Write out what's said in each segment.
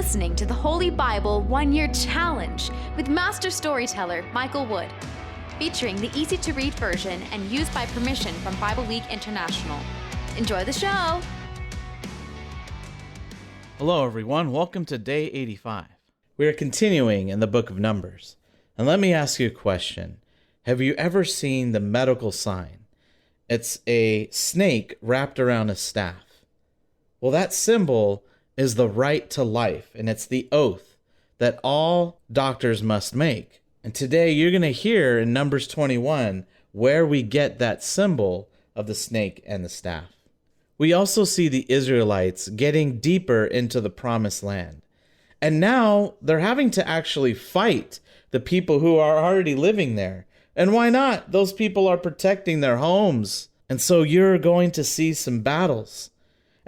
listening to the Holy Bible 1-Year Challenge with Master Storyteller Michael Wood, featuring the easy-to-read version and used by permission from Bible League International. Enjoy the show! Hello everyone, welcome to day 85. We are continuing in the book of Numbers. And let me ask you a question. Have you ever seen the medical sign? It's a snake wrapped around a staff. Well, that symbol is the right to life, and it's the oath that all doctors must make. And today you're going to hear in Numbers 21 where we get that symbol of the snake and the staff. We also see the Israelites getting deeper into the promised land. And now they're having to actually fight the people who are already living there. And why not? Those people are protecting their homes. And so you're going to see some battles.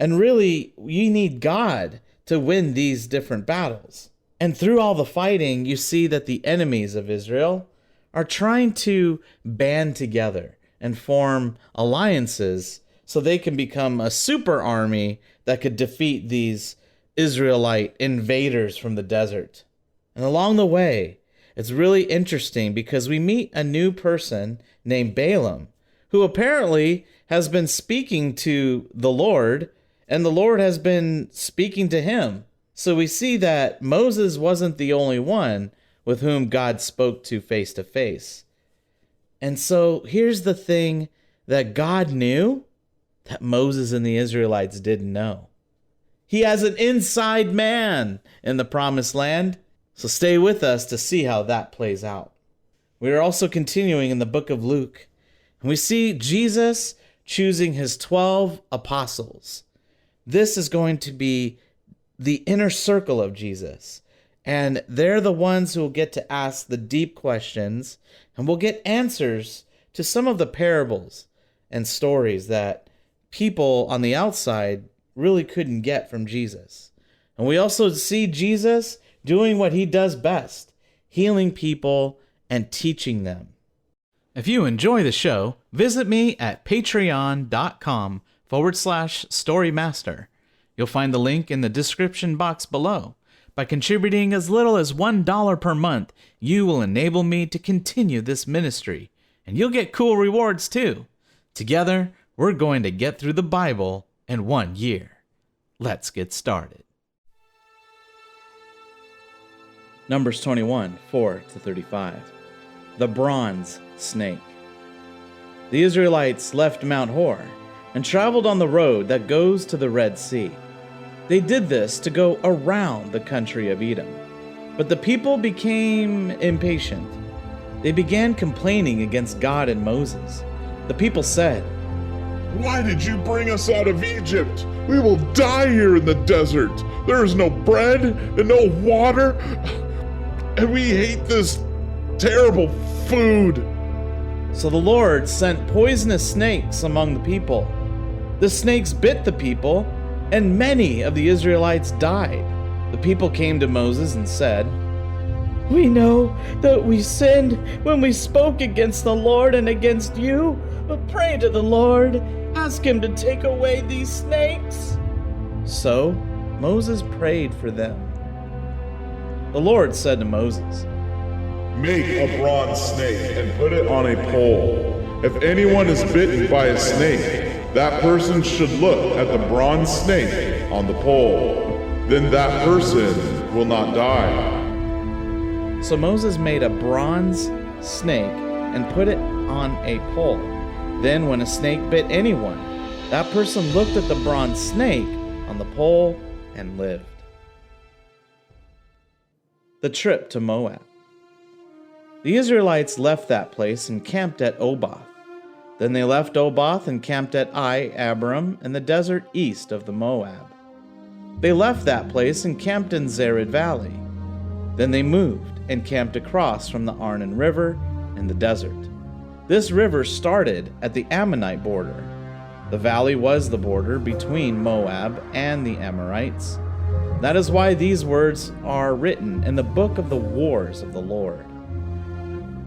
And really, you need God to win these different battles. And through all the fighting, you see that the enemies of Israel are trying to band together and form alliances so they can become a super army that could defeat these Israelite invaders from the desert. And along the way, it's really interesting because we meet a new person named Balaam, who apparently has been speaking to the Lord, and the Lord has been speaking to him. So we see that Moses wasn't the only one with whom God spoke to face. And so here's the thing that God knew that Moses and the Israelites didn't know. He has an inside man in the promised land. So stay with us to see how that plays out. We are also continuing in the book of Luke, and we see Jesus choosing his 12 apostles. This is going to be the inner circle of Jesus, and they're the ones who will get to ask the deep questions, and will get answers to some of the parables and stories that people on the outside really couldn't get from Jesus. And we also see Jesus doing what he does best, healing people and teaching them. If you enjoy the show, visit me at patreon.com/storymaster. You'll find the link in the description box below. By contributing as little as $1 per month, you will enable me to continue this ministry, and you'll get cool rewards too. Together, we're going to get through the Bible in 1 year. Let's get started. Numbers 21, 4-35. The bronze snake. The Israelites left Mount Hor and traveled on the road that goes to the Red Sea. They did this to go around the country of Edom. But the people became impatient. They began complaining against God and Moses. The people said, "Why did you bring us out of Egypt? We will die here in the desert. There is no bread and no water, and we hate this terrible food." So the Lord sent poisonous snakes among the people. The snakes bit the people, and many of the Israelites died. The people came to Moses and said, "We know that we sinned when we spoke against the Lord and against you, but pray to the Lord. Ask him to take away these snakes." So Moses prayed for them. The Lord said to Moses, "Make a bronze snake and put it on a pole. If anyone is bitten by a snake, that person should look at the bronze snake on the pole. Then that person will not die." So Moses made a bronze snake and put it on a pole. Then when a snake bit anyone, that person looked at the bronze snake on the pole and lived. The trip to Moab. The Israelites left that place and camped at Oboth. Then they left Oboth and camped at Abarim in the desert east of the Moab. They left that place and camped in Zered Valley. Then they moved and camped across from the Arnon River in the desert. This river started at the Ammonite border. The valley was the border between Moab and the Amorites. That is why these words are written in the book of the wars of the Lord.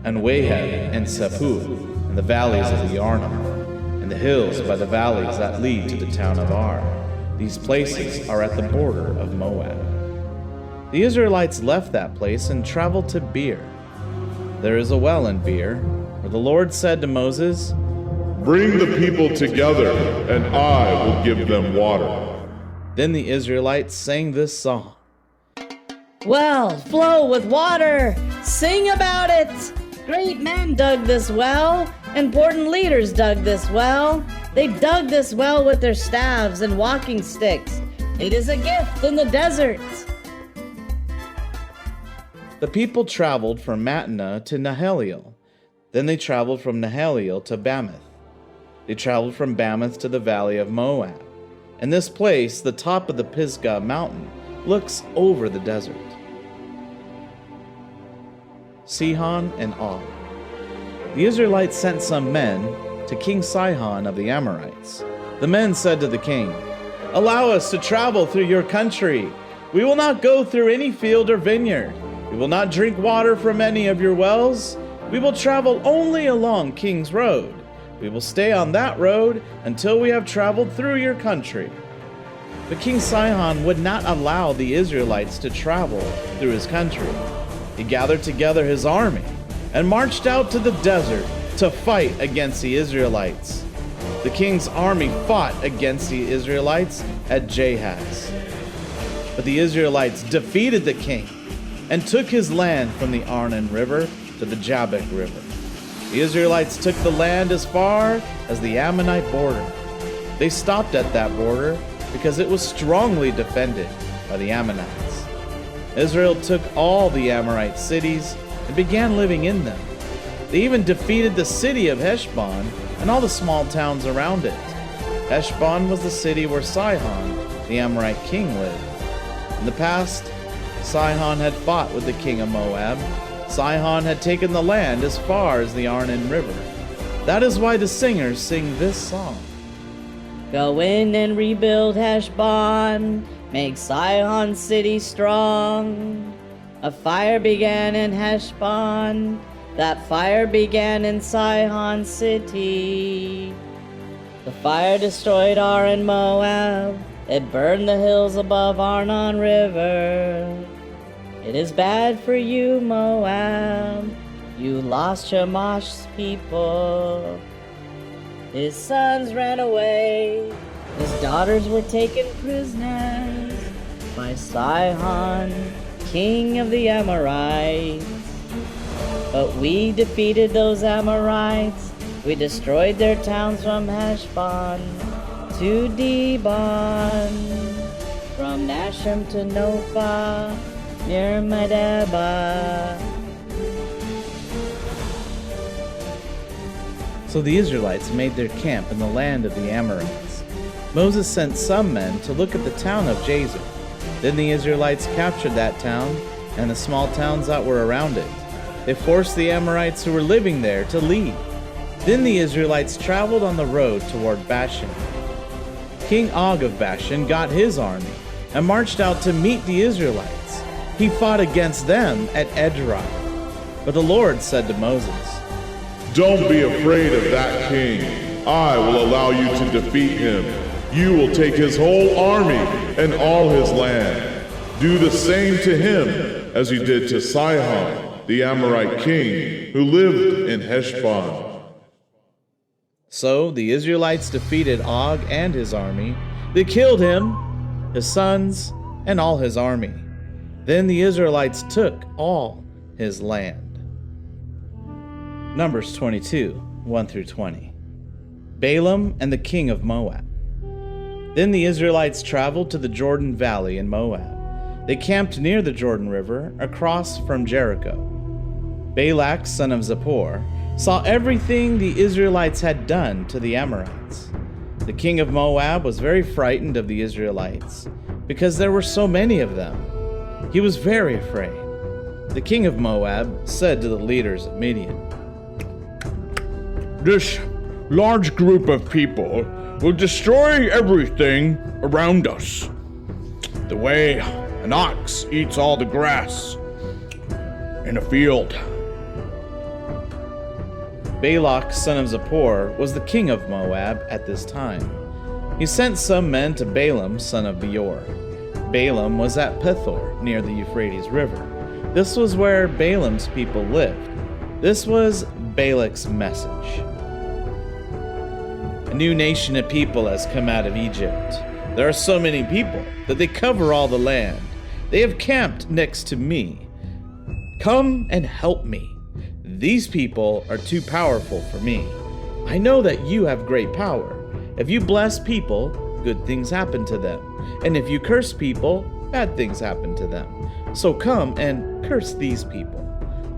And Waheb and Sephu, and the valleys of the Arnon, and the hills by the valleys that lead to the town of Ar. These places are at the border of Moab. The Israelites left that place and traveled to Beer. There is a well in Beer, where the Lord said to Moses, "Bring the people together, and I will give them water." Then the Israelites sang this song. Well, flow with water, sing about it. Great men dug this well, important leaders dug this well. They dug this well with their staves and walking sticks. It is a gift in the desert. The people traveled from Mattanah to Nahaliel. Then they traveled from Nahaliel to Bamoth. They traveled from Bamoth to the valley of Moab. In this place, the top of the Pisgah mountain looks over the desert. Sihon and Og. The Israelites sent some men to King Sihon of the Amorites. The men said to the king, "Allow us to travel through your country. We will not go through any field or vineyard. We will not drink water from any of your wells. We will travel only along King's Road. We will stay on that road until we have traveled through your country." But King Sihon would not allow the Israelites to travel through his country. He gathered together his army and marched out to the desert to fight against the Israelites. The king's army fought against the Israelites at Jahaz. But the Israelites defeated the king and took his land from the Arnon River to the Jabbok River. The Israelites took the land as far as the Ammonite border. They stopped at that border because it was strongly defended by the Ammonites. Israel took all the Amorite cities and began living in them. They even defeated the city of Heshbon and all the small towns around it. Heshbon was the city where Sihon, the Amorite king, lived. In the past, Sihon had fought with the king of Moab. Sihon had taken the land as far as the Arnon River. That is why the singers sing this song. Go in and rebuild Heshbon, make Sihon city strong. A fire began in Heshbon, that fire began in Sihon city. The fire destroyed Ar and Moab, it burned the hills above Arnon River. It is bad for you, Moab, you lost Shemash's people. His sons ran away, his daughters were taken prisoners by Sihon, king of the Amorites. But we defeated those Amorites, we destroyed their towns from Heshbon to Dibon, from Nasham to Nophah, near Medeba. So the Israelites made their camp in the land of the Amorites. Moses sent some men to look at the town of Jazer. Then the Israelites captured that town and the small towns that were around it. They forced the Amorites who were living there to leave. Then the Israelites traveled on the road toward Bashan. King Og of Bashan got his army and marched out to meet the Israelites. He fought against them at Edrei. But the Lord said to Moses, "Don't be afraid of that king. I will allow you to defeat him. You will take his whole army and all his land. Do the same to him as you did to Sihon, the Amorite king, who lived in Heshbon." So the Israelites defeated Og and his army. They killed him, his sons, and all his army. Then the Israelites took all his land. Numbers 22, 1-20. Balaam and the king of Moab. Then the Israelites traveled to the Jordan Valley in Moab. They camped near the Jordan River, across from Jericho. Balak, son of Zippor, saw everything the Israelites had done to the Amorites. The king of Moab was very frightened of the Israelites, because there were so many of them. He was very afraid. The king of Moab said to the leaders of Midian, "This large group of people will destroy everything around us, the way an ox eats all the grass in a field." Balak, son of Zippor, was the king of Moab at this time. He sent some men to Balaam, son of Beor. Balaam was at Pethor, near the Euphrates River. This was where Balaam's people lived. This was Balak's message. A new nation of people has come out of Egypt. There are so many people that they cover all the land. They have camped next to me. Come and help me. These people are too powerful for me. I know that you have great power. If you bless people, good things happen to them. And if you curse people, bad things happen to them. So come and curse these people.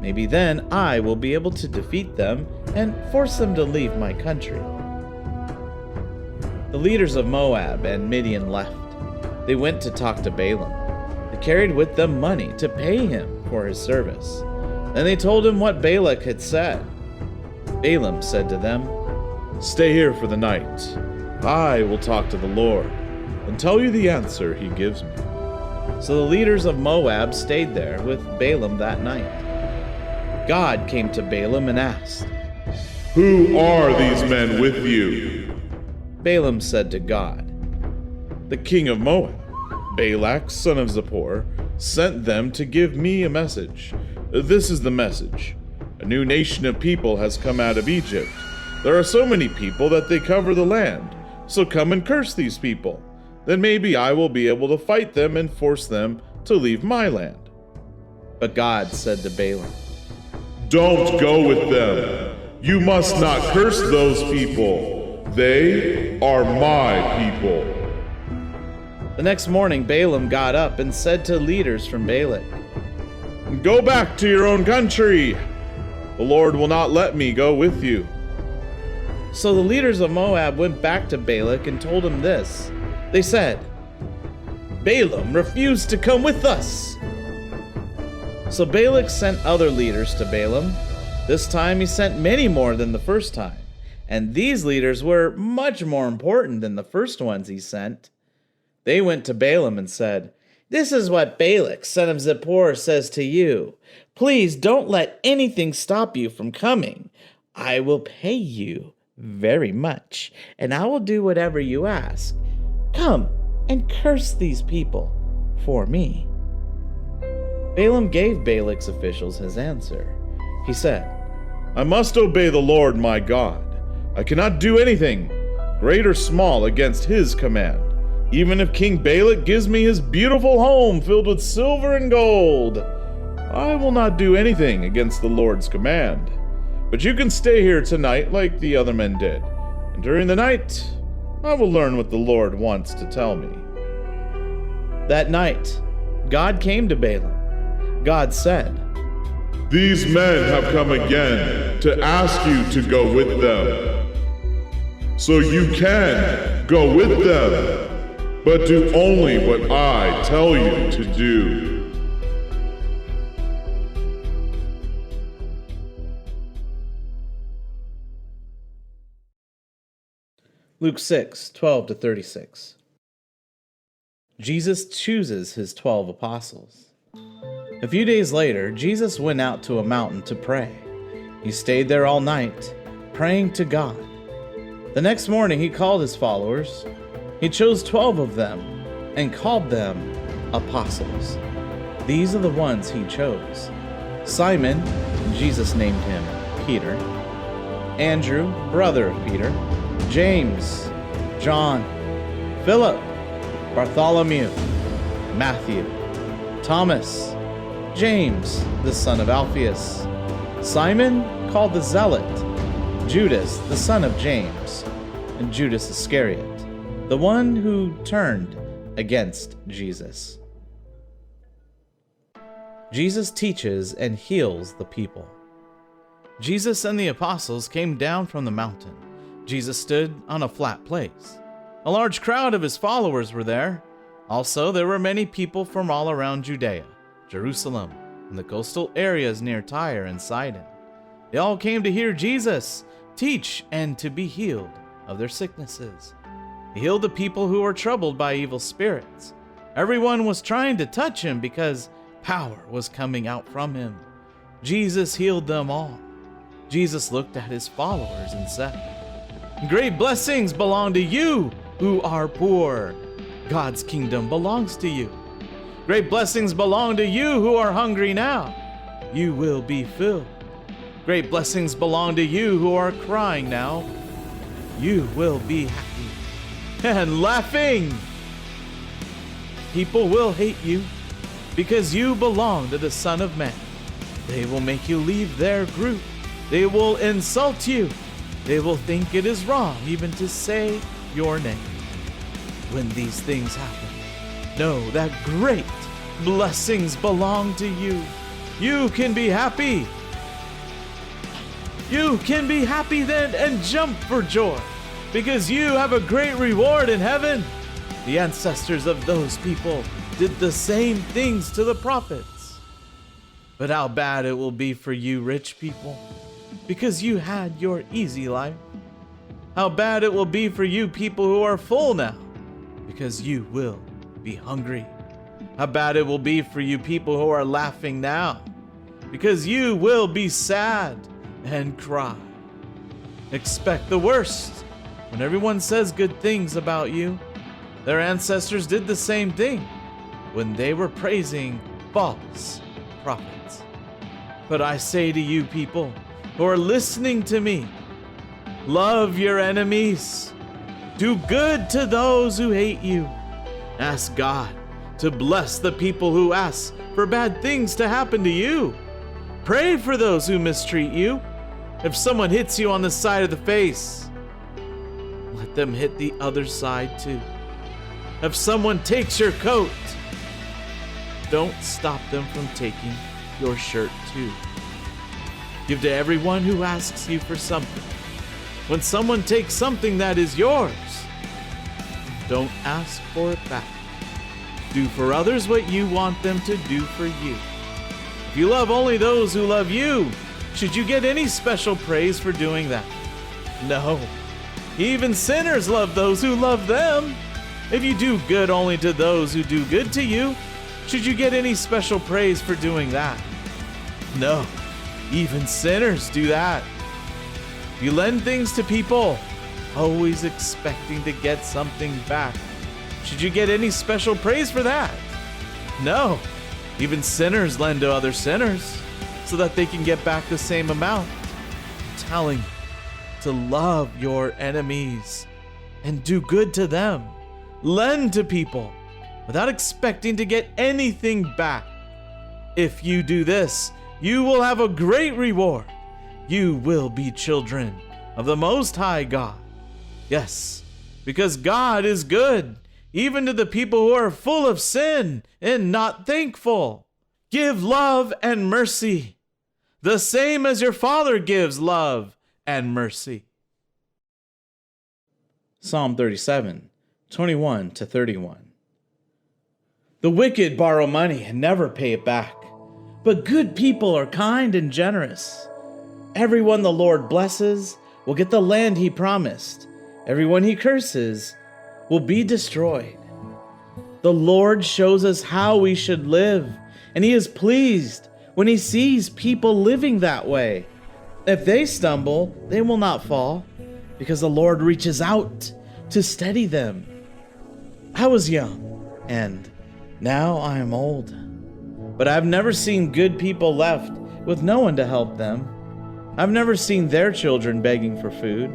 Maybe then I will be able to defeat them and force them to leave my country. The leaders of Moab and Midian left. They went to talk to Balaam. They carried with them money to pay him for his service. Then they told him what Balak had said. Balaam said to them, "Stay here for the night. I will talk to the Lord and tell you the answer he gives me." So the leaders of Moab stayed there with Balaam that night. God came to Balaam and asked, "Who are these men with you?" Balaam said to God, "The king of Moab, Balak, son of Zippor, sent them to give me a message. This is the message. A new nation of people has come out of Egypt. There are so many people that they cover the land. So come and curse these people. Then maybe I will be able to fight them and force them to leave my land." But God said to Balaam, "Don't go with them. You must not curse those people. They are my people." The next morning Balaam got up and said to leaders from Balak, "Go back to your own country. The Lord will not let me go with you." So the leaders of Moab went back to Balak and told him this. They said, "Balaam refused to come with us." So Balak sent other leaders to Balaam. This time he sent many more than the first time. And these leaders were much more important than the first ones he sent. They went to Balaam and said, "This is what Balak, son of Zippor, says to you. Please don't let anything stop you from coming. I will pay you very much, and I will do whatever you ask. Come and curse these people for me." Balaam gave Balak's officials his answer. He said, "I must obey the Lord my God. I cannot do anything, great or small, against his command. Even if King Balak gives me his beautiful home filled with silver and gold, I will not do anything against the Lord's command. But you can stay here tonight like the other men did, and during the night I will learn what the Lord wants to tell me." That night, God came to Balaam. God said, "These men have come again to ask you to go with them. So you can go with them, but do only what I tell you to do." Luke 6:12-36. Jesus chooses his 12 apostles. A few days later, Jesus went out to a mountain to pray. He stayed there all night, praying to God. The next morning, he called his followers. He chose 12 of them and called them apostles. These are the ones he chose: Simon, Jesus named him Peter; Andrew, brother of Peter; James, John, Philip, Bartholomew, Matthew, Thomas, James, the son of Alphaeus, Simon, called the Zealot, Judas, the son of James, and Judas Iscariot, the one who turned against Jesus. Jesus teaches and heals the people. Jesus and the apostles came down from the mountain. Jesus stood on a flat place. A large crowd of his followers were there. Also, there were many people from all around Judea, Jerusalem, and the coastal areas near Tyre and Sidon. They all came to hear Jesus teach and to be healed of their sicknesses. He healed the people who were troubled by evil spirits. Everyone was trying to touch him because power was coming out from him. Jesus healed them all. Jesus looked at his followers and said, "Great blessings belong to you who are poor. God's kingdom belongs to you. Great blessings belong to you who are hungry now. You will be filled. Great blessings belong to you who are crying now. You will be happy and laughing. People will hate you because you belong to the Son of Man. They will make you leave their group. They will insult you. They will think it is wrong even to say your name. When these things happen, know that great blessings belong to you. You can be happy. You can be happy then and jump for joy, because you have a great reward in heaven. The ancestors of those people did the same things to the prophets. But how bad it will be for you rich people, because you had your easy life. How bad it will be for you people who are full now, because you will be hungry. How bad it will be for you people who are laughing now, because you will be sad and cry. Expect the worst when everyone says good things about you. Their ancestors did the same thing when they were praising false prophets. But I say to you people who are listening to me, love your enemies. Do good to those who hate you. Ask God to bless the people who ask for bad things to happen to you. Pray for those who mistreat you. If someone hits you on the side of the face, let them hit the other side too. If someone takes your coat, don't stop them from taking your shirt too. Give to everyone who asks you for something. When someone takes something that is yours, don't ask for it back. Do for others what you want them to do for you. If you love only those who love you, should you get any special praise for doing that? No. Even sinners love those who love them. If you do good only to those who do good to you, should you get any special praise for doing that? No. Even sinners do that. If you lend things to people, always expecting to get something back, should you get any special praise for that? No. Even sinners lend to other sinners so that they can get back the same amount. I'm telling you to love your enemies and do good to them. Lend to people without expecting to get anything back. If you do this, you will have a great reward. You will be children of the Most High God. Yes, because God is good, even to the people who are full of sin and not thankful. Give love and mercy, the same as your Father gives love and mercy. Psalm 37, 21 to 31. The wicked borrow money and never pay it back, but good people are kind and generous. Everyone the Lord blesses will get the land he promised. Everyone he curses will be destroyed. The Lord shows us how we should live, and he is pleased when he sees people living that way. If they stumble, they will not fall, because the Lord reaches out to steady them. I was young, and now I am old, but I've never seen good people left with no one to help them. I've never seen their children begging for food.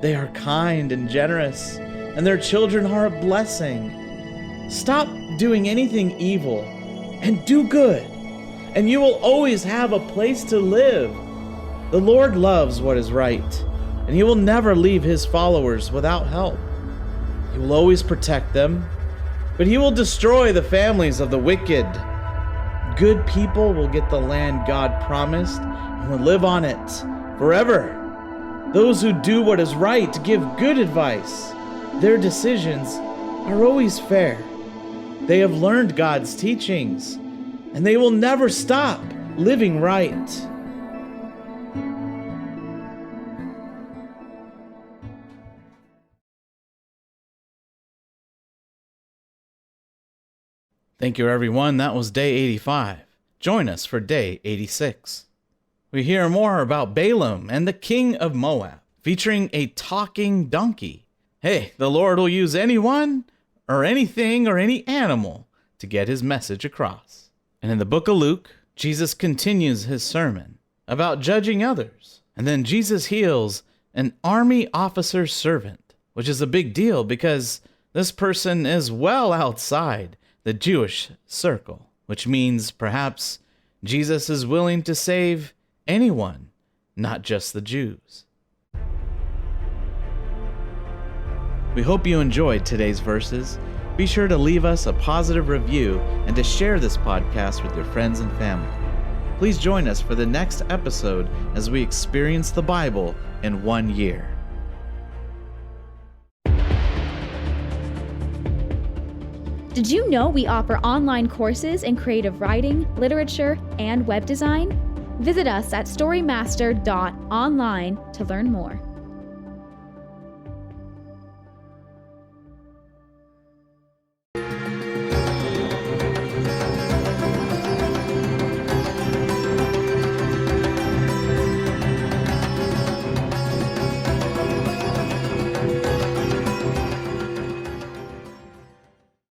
They are kind and generous, and their children are a blessing. Stop doing anything evil and do good, and you will always have a place to live. The Lord loves what is right, and he will never leave his followers without help. He will always protect them, but he will destroy the families of the wicked. Good people will get the land God promised and will live on it forever. Those who do what is right give good advice. Their decisions are always fair. They have learned God's teachings, and they will never stop living right. Thank you, everyone. That was day 85. Join us for day 86. We hear more about Balaam and the king of Moab, featuring a talking donkey. Hey, the Lord will use anyone or anything or any animal to get his message across. And in the book of Luke, Jesus continues his sermon about judging others. And then Jesus heals an army officer's servant, which is a big deal because this person is well outside the Jewish circle, which means perhaps Jesus is willing to save anyone, not just the Jews. We hope you enjoyed today's verses. Be sure to leave us a positive review and to share this podcast with your friends and family. Please join us for the next episode as we experience the Bible in 1 year. Did you know we offer online courses in creative writing, literature, and web design? Visit us at storymaster.online to learn more.